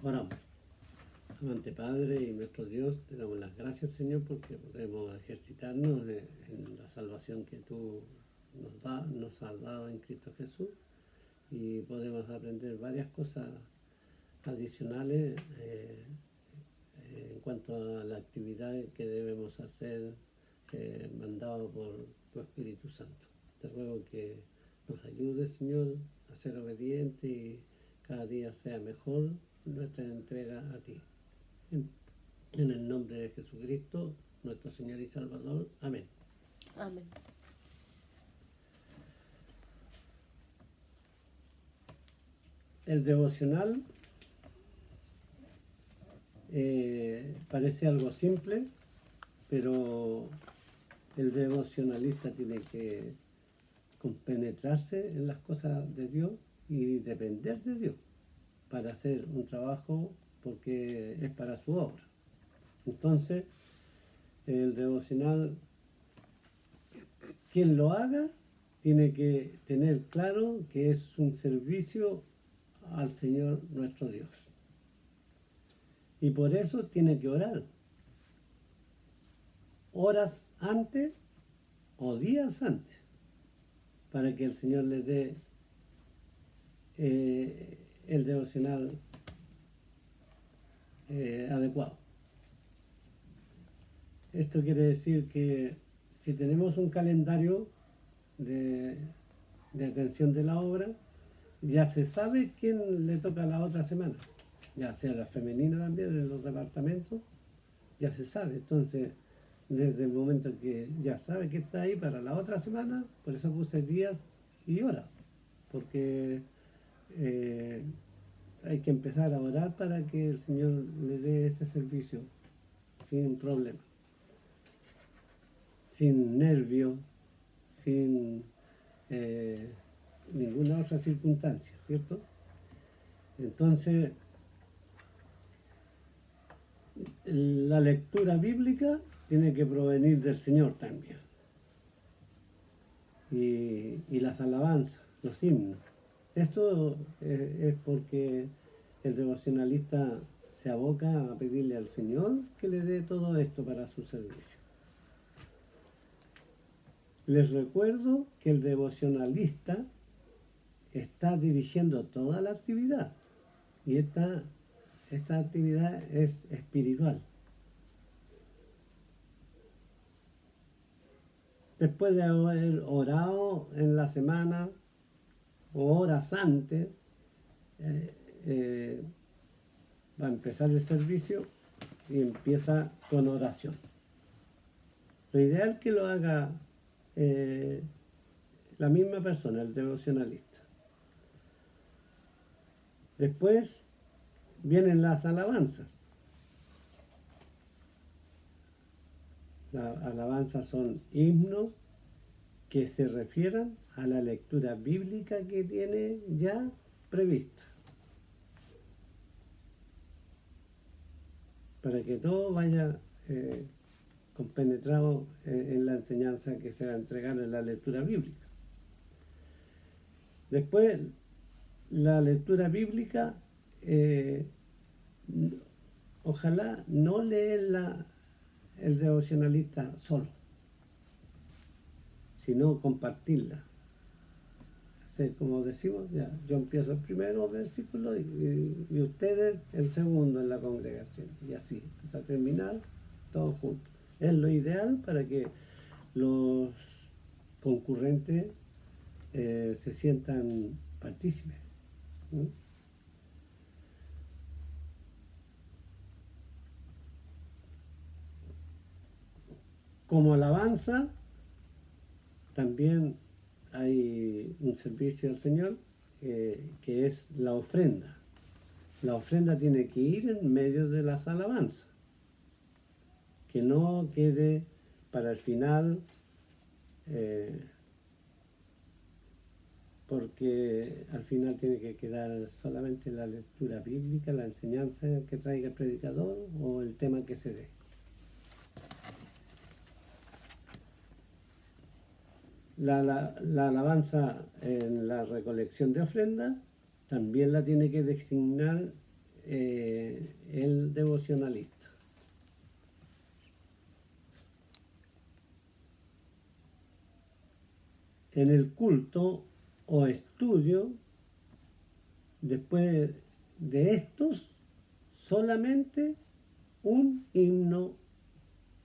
Oramos. Amante Padre y nuestro Dios, te damos las gracias, Señor, porque podemos ejercitarnos en la salvación que tú nos has dado en Cristo Jesús, y podemos aprender varias cosas adicionales en cuanto a la actividad que debemos hacer, mandado por tu Espíritu Santo. Te ruego que nos ayudes, Señor, a ser obedientes y cada día sea mejor nuestra entrega a ti. En el nombre de Jesucristo, nuestro Señor y Salvador. Amén. Amén. El devocional parece algo simple, pero el devocionalista tiene que compenetrarse en las cosas de Dios y depender de Dios para hacer un trabajo, porque es para su obra. Entonces, el devocional, quien lo haga, tiene que tener claro que es un servicio al Señor nuestro Dios. Y por eso tiene que orar. Horas antes o días antes, para que el Señor les dé el devocional adecuado. Esto quiere decir que si tenemos un calendario de atención de la obra, ya se sabe quién le toca la otra semana, ya sea la femenina también en los departamentos, ya se sabe. Entonces, desde el momento que ya sabe que está ahí para la otra semana, por eso puse días y horas, porque hay que empezar a orar para que el Señor le dé ese servicio sin problema, sin nervio, sin ninguna otra circunstancia, ¿cierto? Entonces, la lectura bíblica tiene que provenir del Señor también. Y las alabanzas, los himnos. Esto es porque el devocionalista se aboca a pedirle al Señor que le dé todo esto para su servicio. Les recuerdo que el devocionalista está dirigiendo toda la actividad, y esta actividad es espiritual. Después de haber orado en la semana o horas antes, va a empezar el servicio y empieza con oración. Lo ideal es que lo haga la misma persona, el devocionalista. Después vienen las alabanzas. Las alabanzas son himnos que se refieran a la lectura bíblica que tiene ya prevista, para que todo vaya compenetrado en la enseñanza que se va a entregar en la lectura bíblica. Después, la lectura bíblica, ojalá no leerla el devocionalista solo, sino compartirla. Hacer como decimos, ya, yo empiezo el primero versículo y ustedes el segundo en la congregación, y así, hasta terminar todos juntos. Es lo ideal para que los concurrentes se sientan partícipes. ¿Sí? Como alabanza, también hay un servicio al Señor que es la ofrenda. La ofrenda tiene que ir en medio de las alabanzas, que no quede para el final, porque al final tiene que quedar solamente la lectura bíblica, la enseñanza que traiga el predicador o el tema que se dé. La alabanza en la recolección de ofrenda también la tiene que designar el devocionalista. En el culto o estudio, después de estos, solamente un himno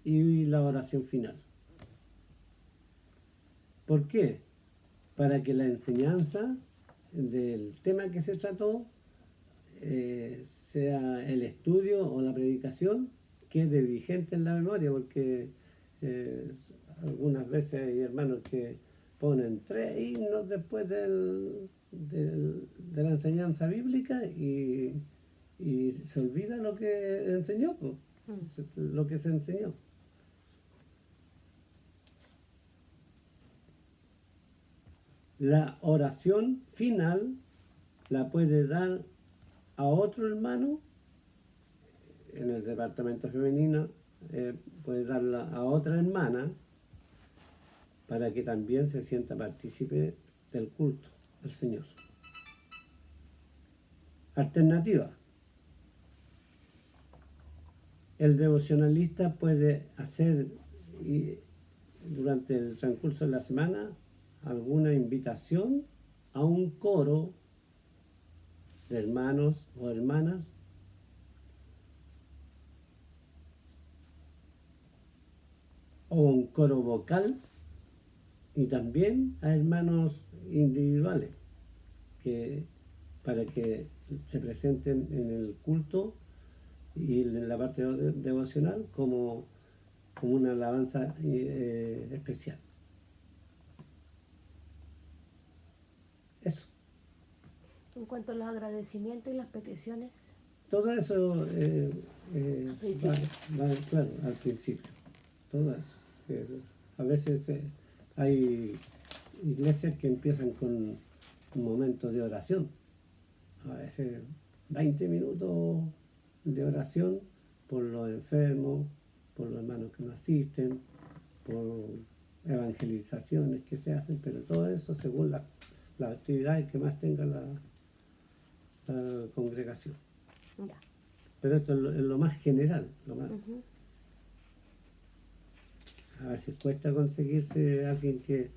y la oración final. ¿Por qué? Para que la enseñanza del tema que se trató, sea el estudio o la predicación, quede vigente en la memoria, porque algunas veces hay hermanos que ponen 3 himnos después de la enseñanza bíblica y se olvida lo que enseñó, pues, lo que se enseñó. La oración final la puede dar a otro hermano. En el departamento femenino puede darla a otra hermana para que también se sienta partícipe del culto al Señor. Alternativa. El devocionalista puede hacer durante el transcurso de la semana alguna invitación a un coro de hermanos o hermanas o un coro vocal, y también a hermanos individuales para que se presenten en el culto y en la parte devocional como una alabanza especial. Eso. En cuanto a los agradecimientos y las peticiones. Todo eso va claro, al principio. Todo eso. A veces hay iglesias que empiezan con un momento de oración. A veces 20 minutos de oración por los enfermos, por los hermanos que no asisten, por evangelizaciones que se hacen, pero todo eso según las actividades que más tenga la congregación. Ya. Pero esto es lo más general, lo más. A veces cuesta conseguirse alguien que,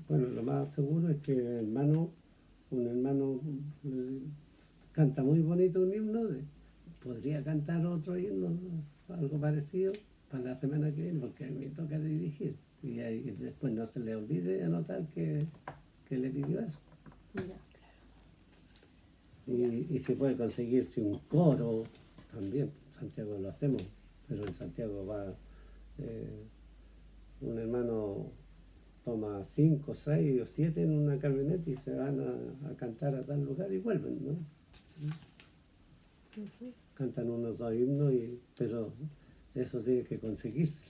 bueno, lo más seguro es que un hermano canta muy bonito un himno, podría cantar otro himno, algo parecido, para la semana que viene, porque a mí me toca dirigir. Y después no se le olvide anotar que le pidió eso. Ya. Y se puede conseguirse un coro también. En Santiago lo hacemos, pero en Santiago va un hermano toma 5, 6 o 7 en una camioneta y se van a cantar a tal lugar y vuelven, ¿no? Cantan unos 2 himnos, pero eso tiene que conseguirse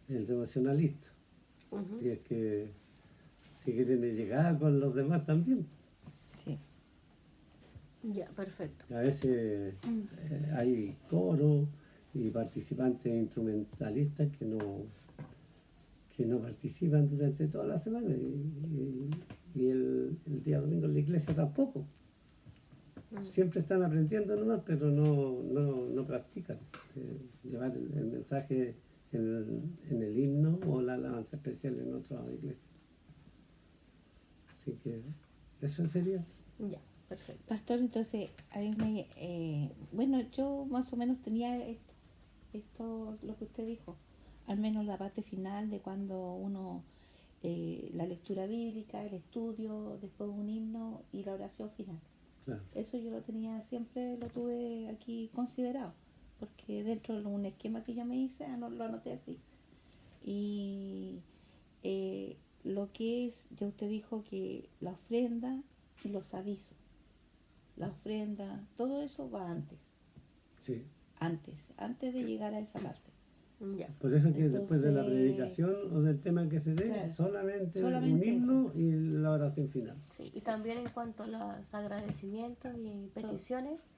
el devocionalista. Si es que tiene llegada con los demás también. Sí. Ya, perfecto. A veces hay coros y participantes instrumentalistas que no participan durante toda la semana y el día domingo en la iglesia tampoco. Siempre están aprendiendo nomás, pero no practican. Llevar el mensaje en el himno o la alabanza especial en otras iglesias. Así que eso sería. Ya, perfecto. Pastor, entonces, a mí bueno, yo más o menos tenía esto, lo que usted dijo, al menos la parte final de cuando uno, la lectura bíblica, el estudio, después un himno y la oración final. Claro. Eso yo lo tenía, siempre lo tuve aquí considerado, porque dentro de un esquema que yo me hice, lo anoté así. Y lo que es, ya usted dijo que la ofrenda y los avisos, la ofrenda, todo eso va antes. Sí. Antes de llegar a esa parte. Ya. Por eso que Entonces, después de la predicación o del tema que se dé, claro, solamente un solamente himno y la oración final. Sí, y también en cuanto a los agradecimientos y peticiones,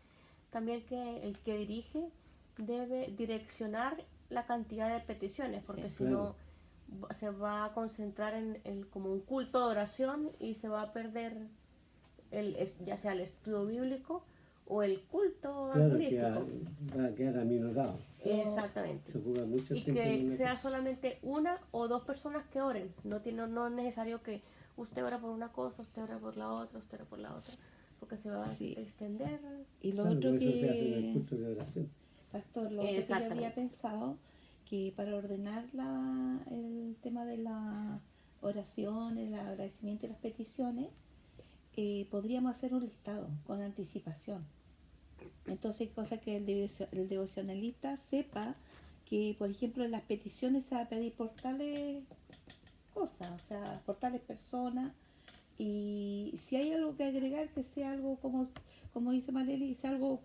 también que el que dirige debe direccionar la cantidad de peticiones, porque Sí, si claro. no se va a concentrar en como un culto de oración y se va a perder ya sea el estudio bíblico o el culto Claro, turístico. va a quedar aminorado. Exactamente. Se ocupa mucho Y tiempo en que una sea cosa. solamente una o dos personas que oren. No es necesario que usted ora por una cosa, usted ora por la otra, usted ora por la otra, porque se va Sí. a extender. Y lo Claro, otro por eso se hace en el que, culto de oración. Pastor, lo otro que yo había Exactamente. pensado, que para ordenar el tema de la oración, el agradecimiento y las peticiones, podríamos hacer un listado con anticipación. Entonces, cosa que el devocionalista sepa que, por ejemplo, en las peticiones se va a pedir por tales cosas, o sea, por tales personas, y si hay algo que agregar, que sea algo como dice Marely, sea algo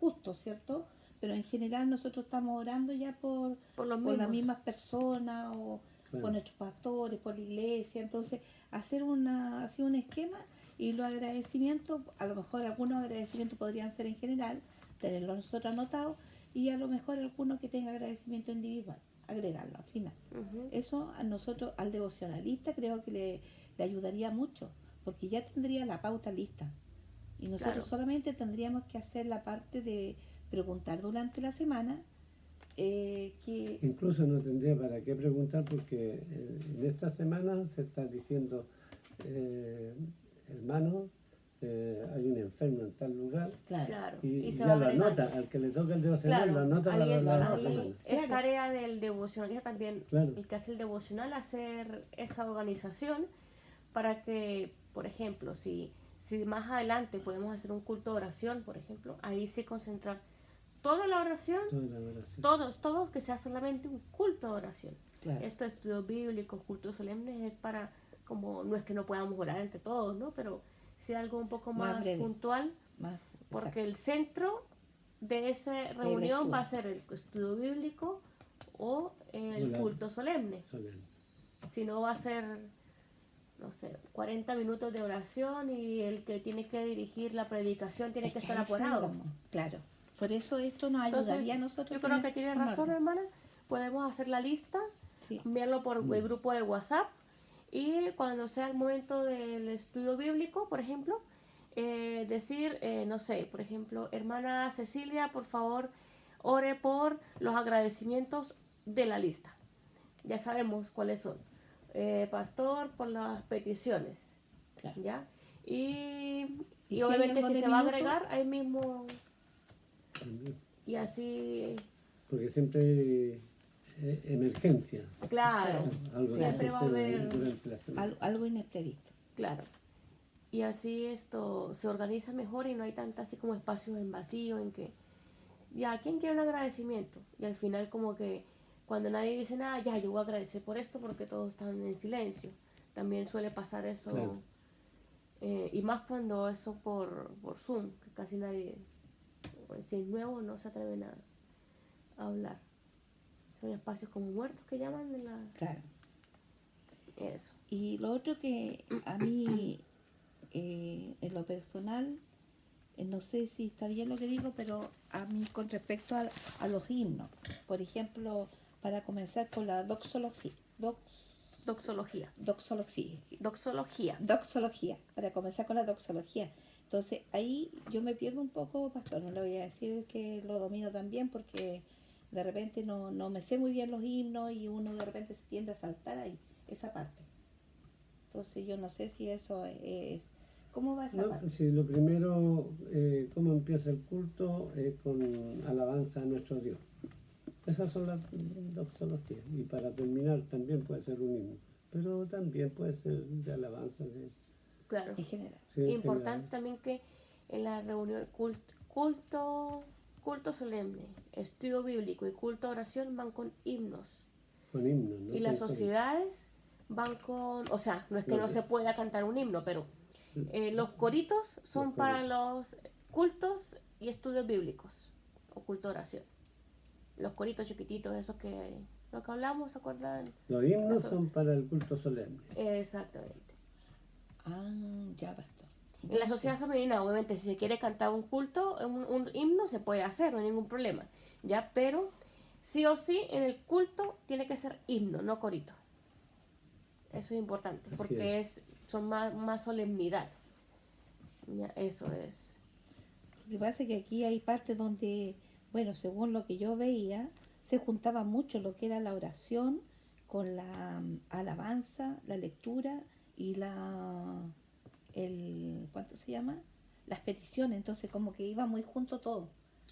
justo, ¿cierto? Pero en general nosotros estamos orando ya Por los por las mismos. mismas personas o Claro. por nuestros pastores, por la iglesia. Entonces, hacer así un esquema y los agradecimientos, a lo mejor algunos agradecimientos podrían ser en general, tenerlos nosotros anotados, y a lo mejor alguno que tenga agradecimiento individual, agregarlo al final. Ujú. Eso a nosotros, al devocionalista, creo que le ayudaría mucho, porque ya tendría la pauta lista. Y nosotros Claro. solamente tendríamos que hacer la parte de preguntar durante la semana que Incluso no tendría para qué preguntar porque en esta semana se está diciendo, hermano, hay un enfermo en tal lugar claro, Claro. y se ya va lo agregando. anota, al que le toca el devocional lo Claro, anota para ahí es, la otra ahí semana. es Claro. tarea del devocionalista también, Claro. el que hace el devocional, hacer esa organización para que, por ejemplo, si más adelante podemos hacer un culto de oración, por ejemplo, ahí sí concentrar toda la oración, Toda la oración. todos, que sea solamente un culto de oración. claro, Estos estudios bíblicos, cultos solemnes, es para, como, no es que no podamos orar entre todos, ¿no? Pero sí algo un poco Más más breve. puntual, más porque el centro de esa El reunión va a estudio. ser el estudio bíblico o el Hola. culto solemne. Solemne. Si no va a ser, no sé, 40 minutos de oración y el que tiene que dirigir la predicación tiene Es que que estar a eso apurado. íbamos, claro. Por eso esto nos Entonces, ayudaría a nosotros. yo creo que tiene un razón, orden. hermana. Podemos hacer la lista, Sí, enviarlo por el grupo de WhatsApp y cuando sea el momento del estudio bíblico, por ejemplo, decir, no sé, por ejemplo, hermana Cecilia, por favor, ore por los agradecimientos de la lista. Ya sabemos cuáles son. Pastor, por las peticiones. claro. ¿Ya? Y si hay obviamente algo si de se va a minuto, agregar, ahí mismo. También. Y así, Porque siempre hay emergencia. claro, Algo que siempre va a sucede haber, durante la semana. algo imprevisto. claro. Y así esto se organiza mejor y no hay tanta así como espacios en vacío en que, ya, ¿quién quiere un agradecimiento? Y al final como que cuando nadie dice nada, ya, yo voy a agradecer por esto porque todos están en silencio. También suele pasar eso. Claro. Y más cuando eso por Zoom, que casi nadie, si es nuevo, no se atreven a hablar. Son espacios como muertos que llaman de la... Claro. Eso. Y lo otro que a mí, en lo personal, no sé si está bien lo que digo, pero a mí con respecto a los himnos, por ejemplo, para comenzar con la doxología, Doxología. para comenzar con la doxología. Entonces ahí yo me pierdo un poco, pastor, no le voy a decir que lo domino también porque de repente no me sé muy bien los himnos y uno de repente se tiende a saltar ahí, esa parte. Entonces yo no sé si eso es... ¿Cómo va esa No, parte? pues sí, lo primero, cómo empieza el culto, con alabanza a nuestro Dios. Esas son las doxologías. Y para terminar también puede ser un himno, pero también puede ser de alabanza. Sí. Claro. En general. Sí, en Importante general. también que en la reunión culto solemne, estudio bíblico y culto oración van con himnos. Con himnos, ¿no? Y las Con sociedades van con, o sea, no es que Claro. no se pueda cantar un himno, pero los coritos son Los para coritos. los cultos y estudios bíblicos o culto de oración. Los coritos chiquititos, esos que lo que hablamos, ¿se acuerdan? Los himnos son para el culto solemne. Exactamente. Ah, ya, pastor. En la sociedad femenina, obviamente, si se quiere cantar un culto, un himno, se puede hacer, no hay ningún problema, ¿ya? Pero sí o sí, en el culto tiene que ser himno, no corito. Eso es importante, Así porque son más solemnidad. Ya, eso es. Porque pasa que aquí hay partes donde, bueno, según lo que yo veía, se juntaba mucho lo que era la oración con la alabanza, la lectura y ¿cuánto se llama? Las peticiones. Entonces como que iba muy junto todo.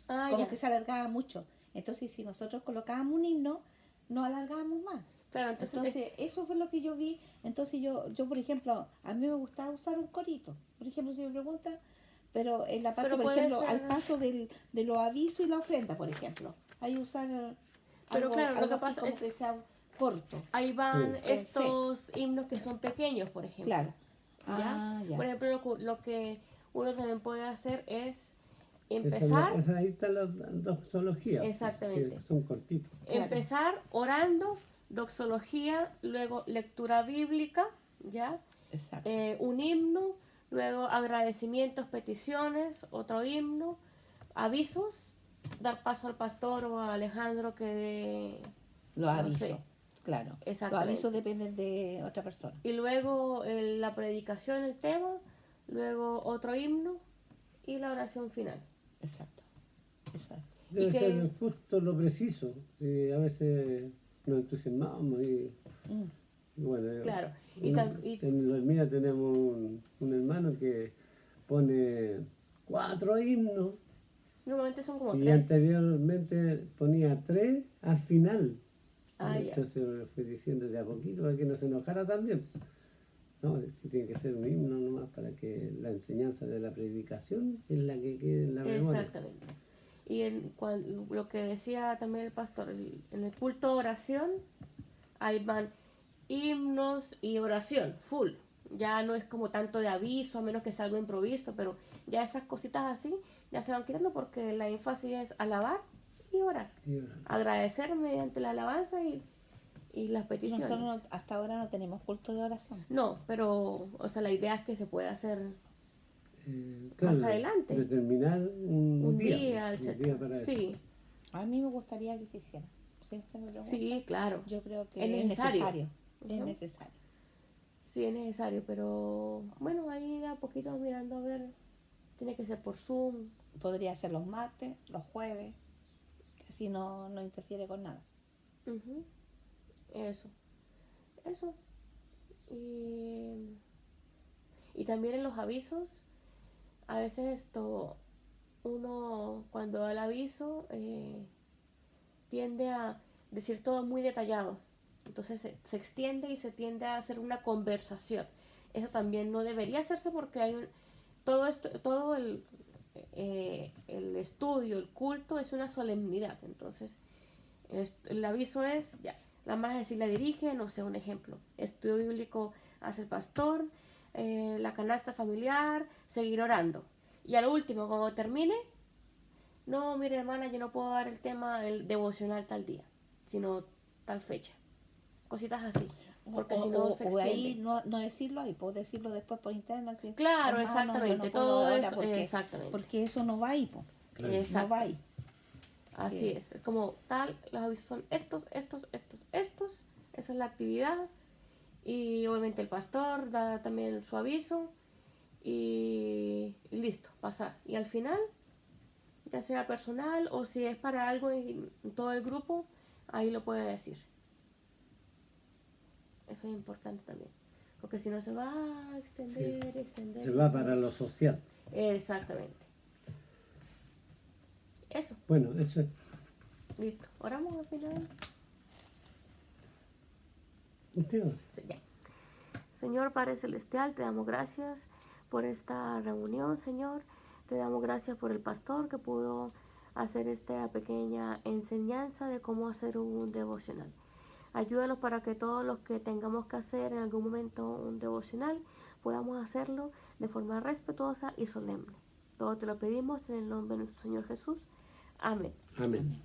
Ah, Como ya. que se alargaba mucho. Entonces si nosotros colocábamos un himno, no alargábamos más. Claro, entonces, Entonces, eso fue lo que yo vi. Entonces, yo, por ejemplo, a mí me gustaba usar un corito. Por ejemplo, si me preguntan, pero en la parte, Pero por puede ejemplo, ser- al paso de los avisos y la ofrenda, por ejemplo. Hay usar Pero algo, claro, lo algo que así pasa como es que sea corto. ahí van Sí. estos himnos que son pequeños, por ejemplo. Claro. ¿Ya? Ah, ya. Por ejemplo, lo que uno también puede hacer es Esa, empezar, ahí están las doxologías, exactamente, que son cortitos. Claro. empezar orando, doxología, luego lectura bíblica, ¿ya? Exacto. Un himno, luego agradecimientos, peticiones, otro himno, avisos, dar paso al pastor o a Alejandro que dé, Los no avisos. sé, Claro. Los exactamente. avisos dependen de otra persona. Y luego la predicación, el tema, luego otro himno y la oración final. Exacto. Exacto. Debe que- ser justo lo preciso. A veces nos entusiasmamos y bueno, Claro. Y en los míos tenemos un hermano que pone 4 himnos normalmente son como y 3. anteriormente ponía 3 al final. Ah, ya. Entonces lo fui diciendo de a poquito para que no se enojara también. No, sí tiene que ser un himno nomás para que la enseñanza de la predicación es la que quede en la memoria. Exactamente. Y lo que decía también el pastor, en el culto de oración, ahí van himnos y oración, full. Ya no es como tanto de aviso, a menos que sea algo improvisto, pero ya esas cositas así ya se van quitando porque la énfasis es alabar y orar. Y ahora, Agradecer mediante la alabanza y las peticiones. Nosotros hasta ahora no tenemos culto de oración. No, pero, o sea, la idea es que se pueda hacer claro, más adelante. determinar un día, un etc. día para eso. Sí, A mí me gustaría que se hiciera. Si usted me pregunta, sí, claro. yo creo que Es es necesario. necesario. Es Ujú. necesario. Sí, es necesario, pero bueno, ahí de a poquito mirando a ver. Tiene que ser por Zoom. Podría ser los martes, los jueves, que así no interfiere con nada. Ujú. Eso. Y también en los avisos, a veces uno cuando da el aviso tiende a decir todo muy detallado. Entonces se extiende y se tiende a hacer una conversación. Eso también no debería hacerse porque todo el estudio, el culto es una solemnidad. Entonces el aviso es, ya, la madre si la dirige, no sé, un ejemplo. Estudio bíblico hace el pastor, la canasta familiar, seguir orando. Y al último, cuando termine, no, mire hermana, yo no puedo dar el tema, el devocional tal día, sino tal fecha. Cositas así. Porque si no se o extiende. ahí no decirlo ahí, puedo decirlo después por interno. Así, Claro, hermano, exactamente. yo no puedo Todo ahora eso, porque, exactamente. porque eso no va ahí, po. Claro. No Exacto. va ahí. Así Sí. es como tal, los avisos son estos. Esa es la actividad. Y obviamente el pastor da también su aviso. Y listo, pasar. Y al final, ya sea personal o si es para algo en todo el grupo, ahí lo puede decir. Eso es importante también. Porque si no se va a extender. Se va para lo social. Exactamente. Eso, Bueno, eso es. listo. Oramos al final. Usted, Sí, ya. Señor Padre Celestial, te damos gracias por esta reunión, Señor. Te damos gracias por el pastor que pudo hacer esta pequeña enseñanza de cómo hacer un devocional. Ayúdanos para que todos los que tengamos que hacer en algún momento un devocional podamos hacerlo de forma respetuosa y solemne. Todo te lo pedimos en el nombre de nuestro Señor Jesús. Amén. amén.